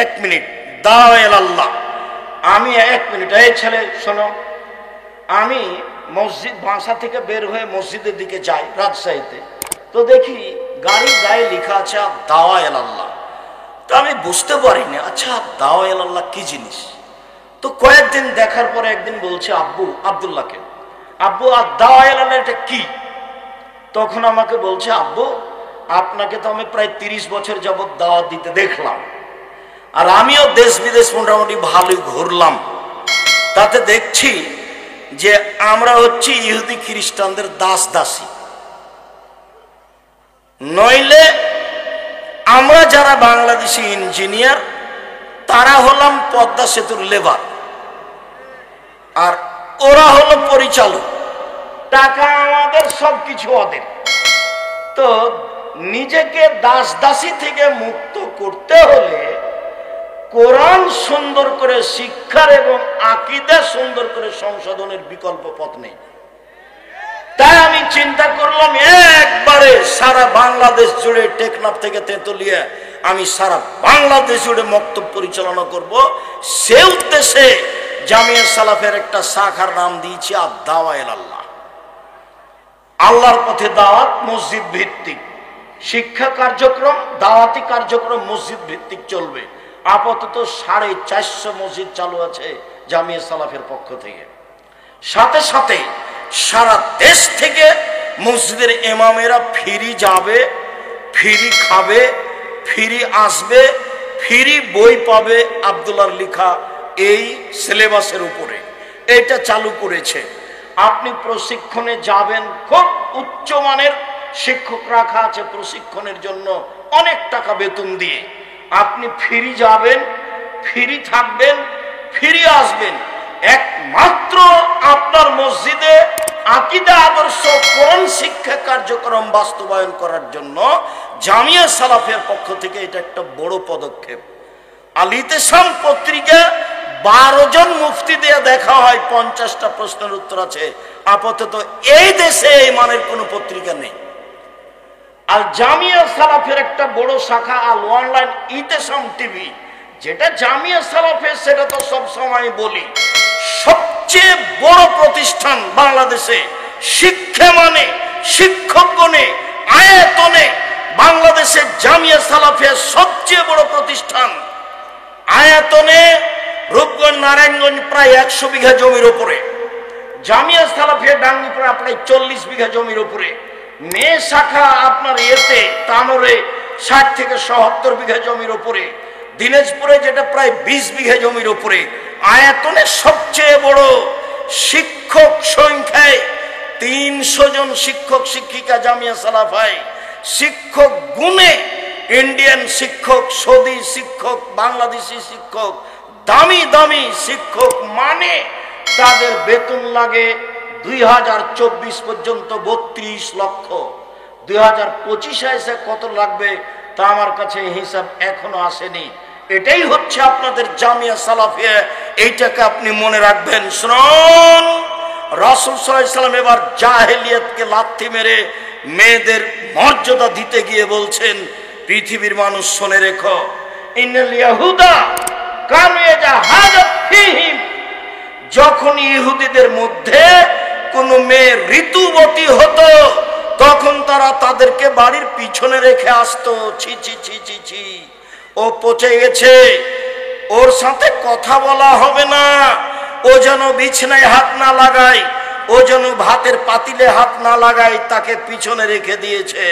এক মিনিট, দাওয়া ইলাল্লাহ। আমি এক মিনিট, এই ছেলে শোনো, আমি মসজিদ বাসা থেকে বের হয়ে মসজিদের দিকে যাই রাজশাহীতে, তো দেখি গাড়ির গায়ে লেখা আছে দাওয়া ইলাল্লাহ। তো আমি বুঝতে পারিনি, আচ্ছা দাওয়া ইলাল্লাহ কি জিনিস। তো কয়েকদিন দেখার পরে একদিন বলছে আব্বু, আব্দুল্লাহকে, আব্বু আর দাওয়া ইলাল্লাহ এটা কি? তখন আমাকে বলছে, আব্বু আপনাকে তো আমি প্রায় 30 বছর যাবৎ দাওয়াত দিতে দেখলাম, আর আমিও দেশ বিদেশ মোটামুটি ভালোই ঘুরলাম, তাতে দেখছি যে আমরা হচ্ছি ইহুদি খ্রিস্টানদের দাস দাসী, নইলে আমরা যারা বাংলাদেশি ইঞ্জিনিয়ার তারা হলাম পদ্মা সেতুর লেবার, আর ওরা হলো পরিচালক, টাকা আমাদের, সবকিছু ওদের। তো নিজেকে দাস দাসী থেকে মুক্ত করতে হলে কোরআন সুন্দর করে শিক্ষার এবং আকীদা সুন্দর করে সংশোধনের বিকল্প পথ নেই। তাই আমি চিন্তা করলাম একবারে সারা বাংলাদেশ জুড়ে, টেকনাফ থেকে তেঁতুলিয়া, আমি সারা বাংলাদেশ জুড়ে মক্তব পরিচালনা করব। সে উদ্দেশ্যে জামিয়া সালাফের একটা শাখার নাম দিয়েছি আদ-দাওয়া ইলাল্লাহ। আল্লাহর পথে দাওয়াত, মসজিদ ভিত্তিক শিক্ষা কার্যক্রম, দাওয়াতি কার্যক্রম মসজিদ ভিত্তিক চলবে। আপাতত 450 মসজিদ চালু আছে জামিয়া সালাফের পক্ষ থেকে। সাথে সাথে সারা দেশ থেকে মসজিদের ইমামেরা ফ্রি যাবে, ফ্রি খাবে, ফ্রি আসবে, ফ্রি বই পাবে আব্দুল্লাহর লেখা এই সিলেবাসের উপরে। এটা চালু করেছে। আপনি প্রশিক্ষণে যাবেন, খুব উচ্চমানের শিক্ষক রাখা আছে প্রশিক্ষণের জন্য, অনেক টাকা বেতন দিয়ে। আপনি ফ্রি যাবেন, ফ্রি থাকবেন, ফ্রি আসবেন। একমাত্র আপনার মসজিদে আকীদা, আদর্শ, কোরআন শিক্ষা কার্যক্রম বাস্তবায়ন করার জন্য জামিয়া সালাফের পক্ষ থেকে এটা একটা বড় পদক্ষেপ। আল ইতিসাম পত্রিকা 12 জন মুফতি দিয়ে দেখা হয়, 50টা প্রশ্নের উত্তর আছে। আপাতত এই দেশে এই মানের কোনো পত্রিকা নেই। আর জামিয়া সালাফের একটা বড় শাখা আল অনলাইন ইতিসাম টিভি, যেটা জামিয়া সালাফের, সেটা তো সব সময় বলি সবচেয়ে বড় প্রতিষ্ঠান বাংলাদেশে। শিক্ষা মানে, শিক্ষক গণে, আয়তনে বাংলাদেশের জামিয়া সালাফের সবচেয়ে বড় প্রতিষ্ঠান। আয়তনে রূপগঞ্জ, নারায়ণগঞ্জ প্রায় 100 বিঘা জমির উপরে, জামিয়া সালাফিয়া ডাঙ্গিপাড়া প্রায় 40 বিঘা জমির উপরে, মেয়ে শাখা আপনার এতে তানোরে 60 থেকে 70 বিঘা জমির উপরে, দিনাজপুরে যেটা প্রায় 20 বিঘা জমির উপরে। আয়তনে সবচেয়ে বড়, শিক্ষক সংখ্যায় 300 জন শিক্ষক শিক্ষিকা জামিয়া সালাফায়। শিক্ষক গুণে ইন্ডিয়ান শিক্ষক, সৌদি শিক্ষক, বাংলাদেশি শিক্ষক, দামি দামি শিক্ষক, মানে তাদের বেতন লাগে 2024 পর্যন্ত 32 লক্ষ। 2025 এসে কত লাগবে তা আমার কাছে হিসাব এখনো আসেনি। এটাই হচ্ছে আপনাদের জামিয়া সালাফিয়া। এইটাকে আপনি মনে রাখবেন। শুনুন, রাসূল সাল্লাল্লাহু আলাইহি ওয়াসাল্লাম এবার জাহেলিয়াতকে লাথি মেরে মেয়েদের মর্যাদা দিতে গিয়ে বলছেন, পৃথিবীর মানুষ শুনে রেখো, ইন্নাল ইয়াহুদা কানু ইয়াজাহাদাত ফীহিম, যখন ইহুদিদের মধ্যে কোন মেয়ে ঋতুবতী হতো তখন তারা তাদেরকে বাড়ির পিছনে রেখে আসতো। ছি ছি ছি ছি ছি, ও পচে গেছে, ওর সাথে কথা বলা হবে না, ও যেন বিছানায় হাত না লাগায়, ও যেন ভাতের পাতিলে হাত না লাগায়, তাকে পিছনে রেখে দিয়েছে।